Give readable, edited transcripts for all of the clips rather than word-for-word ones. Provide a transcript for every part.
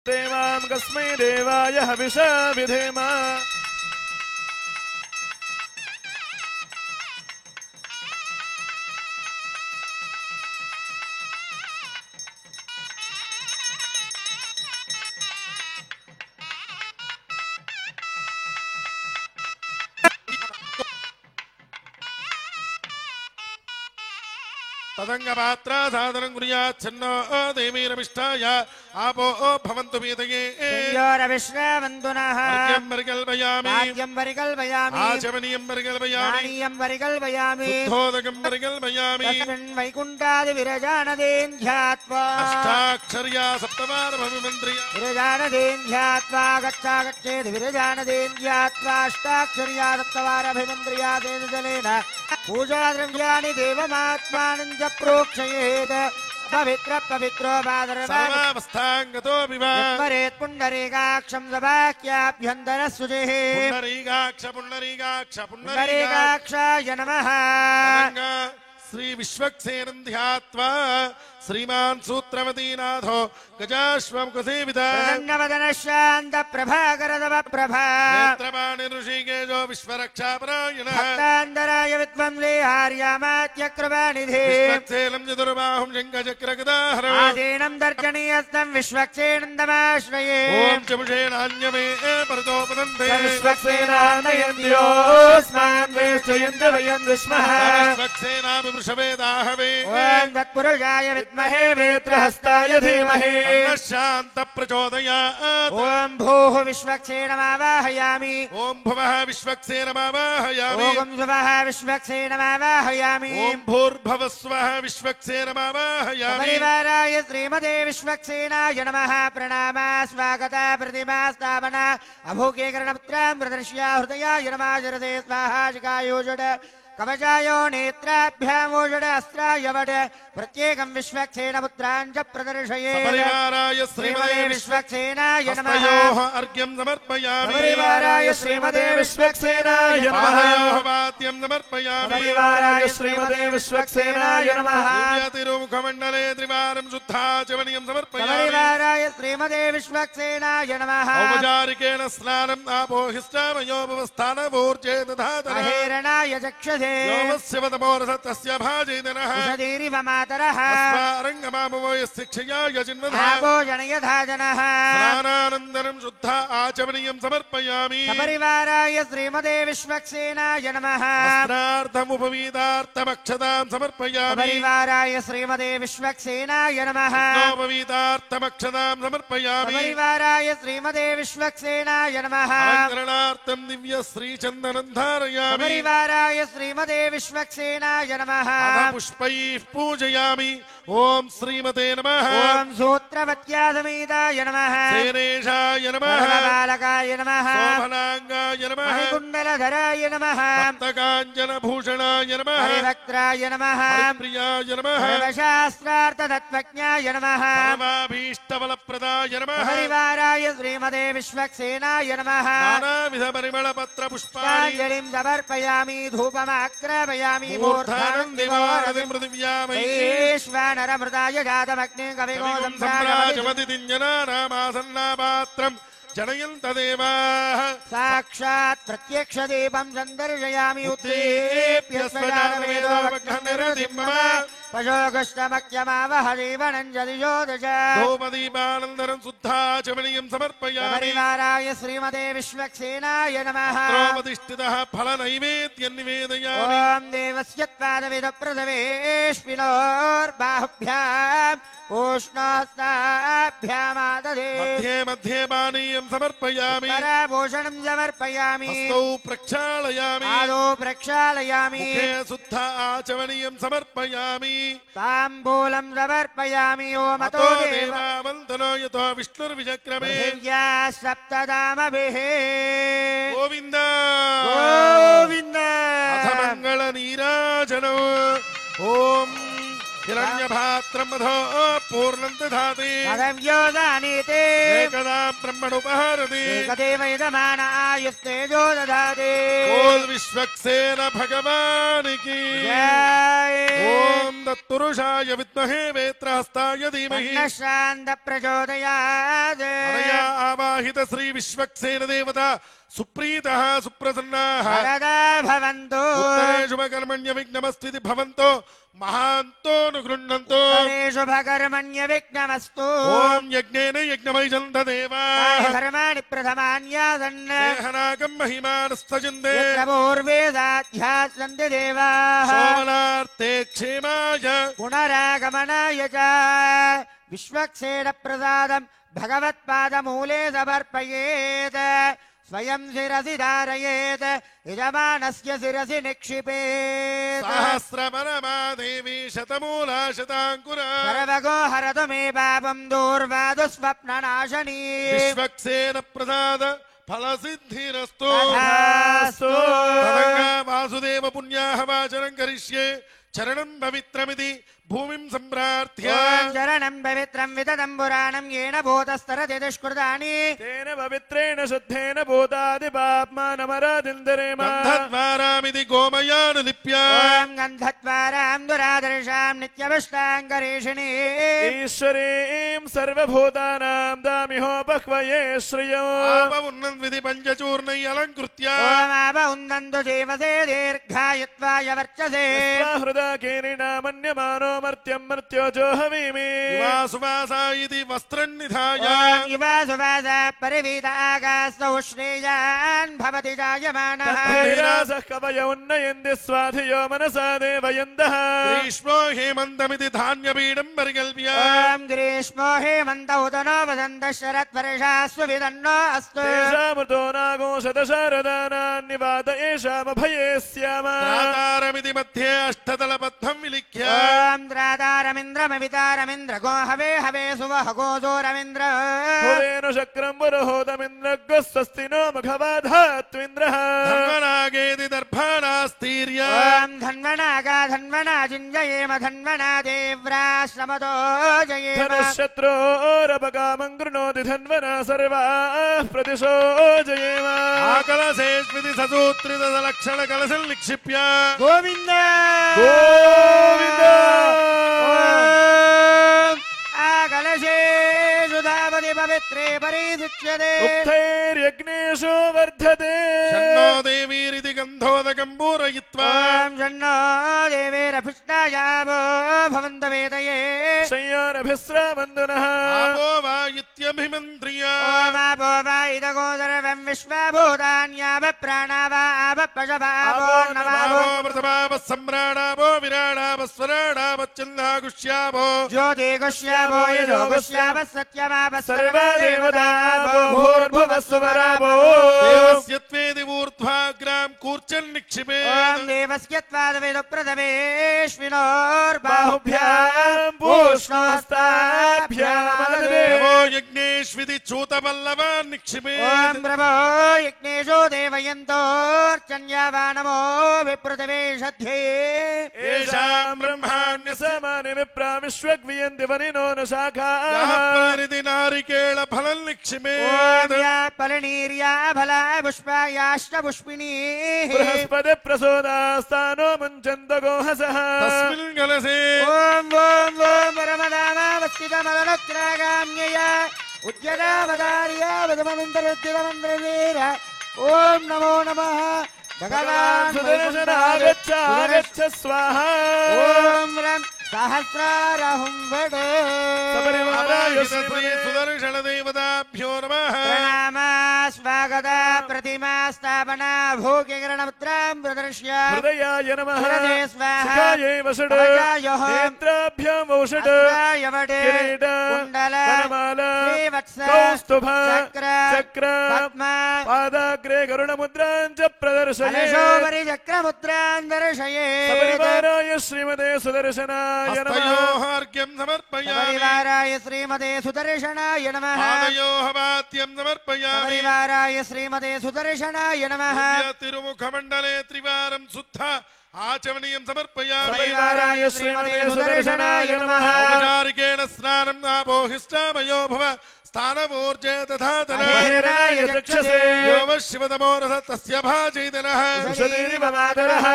देवां कस्मै देवाय हविषा विधेम तदंगपात्र साधनं कुर्यात् छन्नो देवीरमिष्टाय आपो भवन्तु पीतये संयोरविश्रावन्तुनः अर्घ्यं परिकल्पयामि भाग्यं परिकल्पयामि आचमनीयं परिकल्पयामि नाणीयं परिकल्पयामि शुद्धोदकं परिकल्पयामि तस्मिन् वैकुण्ठादिविरजानदेन ध्यात्वा अष्टाक्षर्या सप्तवारमभिमन्त्र्या विरजानदेन ध्यात्वा गच्छेत् विरजानदेन ध्यात्वा अष्टाक्षर्या सप्तवारभिमन्त्र्या तेन जलेन पूजाद्रव्याणि देवमात्मानं च प्रोक्षयेत् पवित्र पवित्रो सर्वावस्थाङ्गतो विवाह परेत् पुण्डरीकाक्षं सभाख्याभ्यन्तरसुचिः पुण्डरीकाक्ष पुण्डरीकाक्ष पुण्डरीकाक्षाय नमः श्री विश्वक्सेनं ध्यात्वा श्रीमान् सूत्रवतीनाथो गजाश्वं कुसेविता प्रसन्नवदनः शान्तप्रभाकरतव प्रभा नेत्रपाणि ऋषिकेशो विश्वरक्षापरायणः भक्तान्तराय विद्वंसे हार्यामात्यकृपानिधे विश्वक्सेनं चतुर्बाहुं शङ्खचक्रगदाहरम् आदीनं दर्शनीयस्तं विश्वक्सेनं तमाश्रये ॐ चमुषेणान्यमे परतोपदन्ते विश्वक्सेनानयन्त्योऽस्मान् वेष्टयन्ति वयं विस्मः विश्वक्सेनापि वृषभेदाहवे ॐ तत्पुरुषाय विद्महे वेत्रहस्ताय धीमहि शान्तप्रचोदयात् ॐ भूः विश्वक्सेनमावाहयामि ॐ भुवः विश्वक्सेनमावाहयामि ॐ भुवः विश्वक्सेनमावाहयामि ॐ भूर्भुवस्वः विश्वक्सेनमावाहयामि परिवाराय श्रीमते विश्वक्सेनाय नमः प्रणामा स्वागता प्रतिमा स्थापना अभोगीकरणपुत्रां प्रदर्श्या हृदयाय नमः जरते स्वाहा शिखायोजड कवचायो नेत्राभ्यामोजड अस्त्राय वड प्रत्येकं विश्वक्सेन पुत्रान् च प्रदर्शयेत् परिवाराय श्रीमते विश्वक्सेनाय नमः हस्तयोः अर्घ्यं समर्पयामि परिवाराय श्रीमते विश्वक्सेनाय नमः पादयोः वाद्यं समर्पयामि परिवाराय श्रीमते विश्वक्सेनाय नमः दिव्यतिरुमुखमण्डले त्रिवारं शुद्धाचमनीयं समर्पयामि परिवाराय श्रीमते विश्वक्सेनाय नमः औपचारिकेण स्नानम् आपोहिष्टामयोपवस्थानमूर्जे दधातः अहेरणाय चक्षुषे योमस्य वदमोरसतस्य भाजेदनः उषधीरिव मातरः अस्मारङ्गमामवो यस्शिक्षयाय चिन्वधः भावो जनयथा जनः स्नानानन्तरं शुद्ध आचमनीयं समर्पयामि सपरिवाराय श्रीमते विश्वक्सेनाय नमः वस्त्रार्थमुपवीतार्थमक्षतां समर्पयामि परिवाराय श्रीमते विश्वक्सेनाय नमः उपवीतार्थमक्षतां समर्पयामि परिवाराय श्रीमते विश्वक्सेनाय नमः अलङ्करणार्थं दिव्यश्रीचन्दनं धारयामि परिवाराय श्रीमते विश्वक्सेनाय नमः पुष्पैः पूजयामि ॐ श्रीमते नमः ॐ सूत्रवत्या समेताय नमः सेनेशाय नमः बालकाय नमः शोभनाङ्गाय नमः कुण्डलधराय नमः भक्तकाञ्चनभूषणाय नमः हरिभक्त्राय नमः प्रियाय नमः सर्वशास्त्रार्थतत्त्वज्ञाय नमः सर्वाभीष्टफलप्रदाय नमः परिवाराय श्रीमते विश्वक्सेनाय नमः नानाविधपरिमलपत्रपुष्पाणि पुष्पाञ्जलिं समर्पयामि धूपमाग्रापयामि मूर्धानं दिवारतिं मृथिव्यामि नरमृताय जातमग्ने कविगोदं सम्राजमतिदिञ्जनानामासन्नापात्रम् जनयन्त देवाः साक्षात् प्रत्यक्ष दीपं सन्दर्शयामि उत्तेप्य पशोगष्टमख्यमावह जीवनञ्जलिशोदश धूपदीपानन्दनं शुद्धाचमनीयं समर्पयामि परिवाराय श्रीमते विश्वक्सेनाय नमः द्रौपदिष्ठितः फलनैवेद्यं निवेदयामि ॐ देवस्य त्वादविदप्रथमेष्विनोर्बाहुभ्याम् ऊष्णास्ताभ्यामादधे मध्ये मध्ये पानीयं समर्पयामि पराभूषणं समर्पयामि हस्तौ प्रक्षालयामि आदौ प्रक्षालयामि मुखे शुद्ध आचमनीयं समर्पयामि ताम्बूलं समर्पयामि ओमतो देवावन्दनो यतो विष्णुर्विचक्रमे सप्तदामभिः गोविन्द गोविन्द अथ मङ्गलनीराजनौ ॐ हिरण्यभात्रं मधो पूर्णं दधाति पदव्योदानीते एकदा ब्रह्मणुपहरति एकदेव यजमान आयुस्तेजो ददाति बोल विश्वक्सेन भगवान की जय ओम तत्पुरुषाय विद्महे वेत्रहस्ताय धीमहि शान्त प्रचोदयात् ఆవాహిత శ్రీ విశ్వక్సేన దేవత సుప్రీతః సుప్రసన్నాః వరదా భవంతు ఉత్తరే శుభకర్మణ్య విఘ్నమస్తితి భవంతో మహాంతో గృహ్ణంతో శుభకర్మణ్య విఘ్నమస్తు ఓం యజ్ఞేన యజ్ఞమైజంత దేవాః కర్మాణి ప్రథమాన్యాసన్ దేహనాగం మహిమానస్తజందే పూర్వేదాధ్యాసంతి దేవాః సోమనార్తే క్షేమాయ పునరాగమనాయ చ విశ్వక్సేన ప్రసాదం భగవత్పాదమూలే సమర్పయేత్ స్వయం శిరసి ధారయేత్ యజమానస్య శిరసి నిక్షిపేత్ సహస్రపరమా దేవి శతమూలా శతాంకురా సర్వగో హరతు మే పాపం దూర్వాదు స్వప్ననాశనీ విశ్వక్సేన ప్రసాద ఫలసిద్ధిరస్తు తథాస్తు. తదంగా వాసుదేవ పుణ్యాహ వాచనం కరిష్యే చరణం పవిత్రమితి భూమిం సంప్రార్థ్య ఓం చరణం పవిత్రం వితతం పురాణం येन భూతస్తరతి దుష్కృతాని తేన పవిత్రేణ శుద్ధేన భూతాది పాప్మానమరాదిందరేమ గంధద్వారామితి గోమయాను లిప్య ఓం గంధద్వారాం దురాదర్శాం నిత్యవిష్టాంగరీషిణి ఈశ్వరీం సర్వభూతానాం దామిహోపహ్వయే శ్రియో ఉన్నన్విధి పంచచూర్ణై అలంకృత్య ఓం ఆప ఉందంతు జీవసే దీర్ఘాయుత్వాయ వర్చసే హృదా కీరిణామన్యమానో మర్త్యం మర్త్యోజో హవీమి సువాసా ఇది వస్త్రం నిధాయ ఓం ఇవ సువాస పరివీత ఆకాశౌ శ్రేయాన్ భవతి జాయమానః ధీరాసః కవయ ఉన్నయంది స్వాధియో మనసా దేవయందః గ్రీష్మో హేమంతమితి ధాన్యపీఠం పరికల్ప్య ఓం గ్రీష్మో హేమంతౌ తనో వసంత శరత్వర్షాస్సు విదన్నో అస్తు తేషామృతో నాగో శతశారదానాన్నివాత ఏషామభయే స్యామ తాతారమితి మధ్యే అష్టతలబద్ధం విలిఖ్య ఓం ద్రాతారమింద్రమవితారమింద్ర గో హవే హవే సువహ గోజోరమింద్ర హుదేను శక్రం పురోహోతమింద్రగ్ః స్వస్తి నో మఘవాధాత్వింద్రః ధర్మనాగేది దర్భానాస్తీర్య ఓం ధన్వనాగా ధన్వనా జింజయేమ ధన్వనా దేవ్రాశ్రమతో జయేమ ధనుశత్రోరపకామం గృణోతి ధన్వనా సర్వాః ప్రదిశో జయేమ ఆకలసేస్మితి ససూత్రిత లక్షణ కలశం నిక్షిప్య గోవింద గోవింద ఓం ఆకలశే సుధాపతి పవిత్రే పరిశుచ్యతే ఉక్తైర్యజ్ఞేషు వర్ధతే షణ్ణో దేవీరితి గంధోదకం పూరయిత్వా ఓం షణ్ణో దేవేరభిష్టాయావో భవంత వేదయే సంయోరభిస్రామందునః ఆపో వా ఇత్యభిమంత్రియ ఓమాపో వా ఇదగో సర్వం విశ్వభూతాన్యావ ప్రాణావా ఆవ పశవావో నమావో ఆపో ప్రథమావ సమ్రాడావో విరాడావ స్వరాడావచ్చందాగుష్యావో జ్యోతిగుష్యావో యజోగుష్యావ సత్యమావ సర్వా దేవతావో భూర్భువస్సువరావో దేవస్యత్వేది ఊర్ధ్వాగ్రాం కూర్చన్ నిక్షిపే ఓం దేవస్య త్వాదవేద ప్రథమేష్వినోర్బాహుభ్యాం బాహుభ్యాం పూష్ణోస్తాభ్యాం నమో యజ్ఞేష్విది చూతపల్లవాన్ నిక్షిపే ఓం ప్రభో యజ్ఞేషో దేవయంతోర్చన్యావా నమో విప్రతివేషధ్యే ఏషాం బ్రహ్మాణ్య సమాని విప్రా విశ్వగ్వియంతి వనినో న శాఖాః పరిది నారికేళ ఫలం నిక్షిపే ఓం యా ఫలనీర్యా ఫలా పుష్పాయాశ్చ పుష్పిణీ బృహస్పతి ప్రసోదాస్తానో ముంచంత గోహసః తస్మిన్ కలసే ఓం ఓం ఓం పరమదామావస్థితమదనత్రాగామ్యయ ఉద్యదావదార్యా వదమమింతరుద్యదమంత్రవీర ఓం నమో నమః భగవాన్ సుదర్శన ఆగచ్చ ఆగచ్చ స్వాహా ఓం రం సహస్రారహుం వడ సపరివారాయ శ్రీ సుదర్శన దేవతాభ్యో నమః ప్రణామ స్వాగత ప్రతిమా స్థాపన భూకిరణముద్రాం ప్రదర్శ్య హృదయాయ నమః హృదయ స్వాహ శిఖాయై వషడ్ భజాయః నేత్రాభ్యాం ఔషడ్ అస్త్రాయవడే కిరీట కుండల వనమాల శ్రీవత్స కౌస్తుభ చక్ర చక్ర పద్మ పాదాగ్రే గరుడముద్రాం చ ప్రదర్శయే కలశోపరి చక్రముద్రాం దర్శయేత్ సపరివారాయ శ్రీమతే సుదర్శనాయ నమః హస్తయోహార్ఘ్యం సమర్పయామి పరివారాయ శ్రీమతే సుదర్శనాయ నమః పాదయోః వాద్యం సమర్పయామి పరివారాయ శ్రీమతే సుదర్శనాయ నమః తిరుముఖమండలే త్రివారం శుద్ధ आचमनीयं समर्पयामि परिवाराय श्रीमते सुदर्शनाय नमः औपचारिकेण स्नानं नापोहिष्टामयो भव स्थानमूर्जे तथा महिराय चक्षसे यो वः शिवतमोरस तस्य भाजैतनः सुषदेव मातरः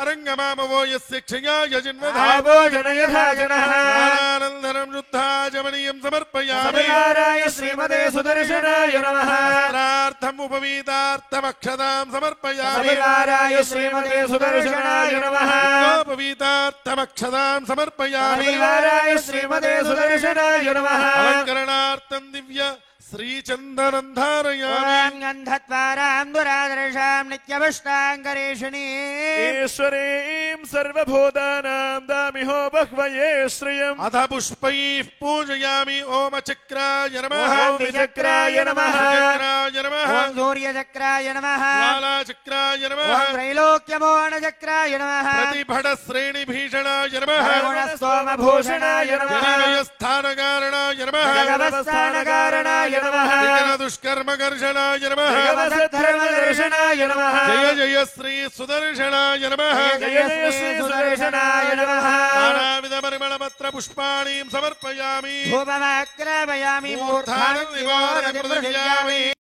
अरङ्गमामवो यस्य क्षयाय जिन्वधा आवो जनयथा जनः आनन्दनं शुद्धाचमनीयं समर्पयामि परिवाराय श्रीमते सुदर्शनाय नमः प्रार्थम् उपवीतार्थमक्षतां समर्पयामि परिवाराय श्रीमते सुदर्शनाय नमः उपवीतार्थमक्षतां समर्पयामि परिवाराय श्रीमते सुदर्शनाय नमः अलङ्करणार्थं दिव्य श्रीचन्दनं धारयामि ॐ गन्धद्वारां दुरादर्शां नित्यपुष्टाङ्गरेषिणी ईश्वरीं सर्वभूतानां दामिहो बह्वये श्रियम् अथ पुष्पैः पूजयामि ओम चक्राय नमः ॐ विचक्राय नमः चक्राय नमः ॐ सूर्यचक्राय नमः ज्वालाचक्राय नमः ॐ त्रैलोक्यमोहनचक्राय नमः प्रतिभटश्रेणिभीषणाय नमः गुणस्तोमभूषणाय नमः जनमयस्थानकारणाय नमः भगवत्स्थानकारणाय नमः दुष्कर्मकर्षणाय नमः भगवद्धर्मदर्शनाय नमः जय जय श्री सुदर्शनाय नमः जय जय श्री सुदर्शनाय नमः नानाविधपरिमलपत्र पुष्पाणीं समर्पयामि धूपमाग्रापयामि मूर्धानं निवारय पृथिव्या